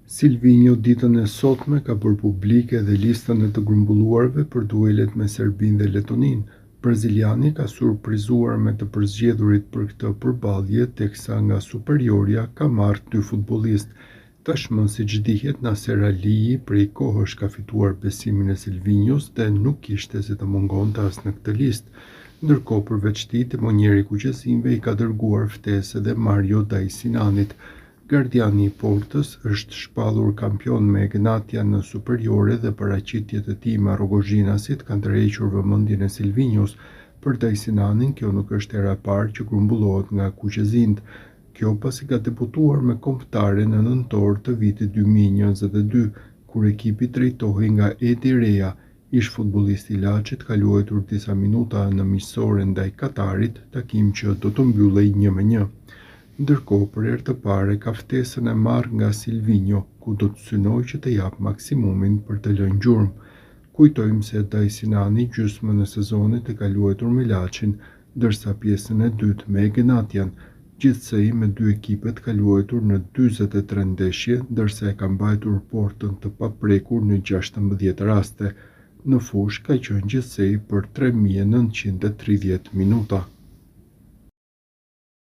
Silvinjo ditën e sotme ka bërë publike dhe listën e të grumbulluarve për duelet me Serbinë dhe Letoninë. Braziliani ka surprizuar me të përzgjedhurit për këtë përballje, teksa nga superiorja ka marrë 2 futbollistë. Tashmë, siç dihet, Naser Aliji prej kohësh ka fituar besimin e Silvinjos dhe nuk kishte si të mungonte as në këtë listë. Ndërkohë, përveç tij, timonieri i Kuqezinjve i ka dërguar ftesë edhe Mario Dajsinanit. Gardiani i Portës është shpallur kampion me Egnatia në superiore dhe paraqitjet e tij me Rogozhinasit kanë tërhequr vëmendjen e Silvinjos. Për Dajsinanin, kjo nuk është hera e parë që grumbullohet nga kuqezinjt. Kjo pasi ka debutuar me Kombëtare në nëntor të vitit 2022, kur ekipi drejtohej nga Edi Rea. Ish futbollisti i Laçit ka luajtur disa minuta në miqësore ndaj Katarit, takim që do të mbyllej 1-1. Ndërkohë, për herë të parë ka ftesën e marrë nga Silvinjo, ku do të synojë që të japë maksimumin për të lënë gjurmë. Kujtojmë se Dajsinani gjysmën e sezonit e ka luajtur me Laçin, ndërsa pjesën e dytë me Egnatian. Gjithsej, me 2 ekipet ka luajtur në 43 ndeshje, ndërsa e ka mbajtur portën të paprekur në 16 raste. Në fushë ka qenë gjithsej për 3930 minuta.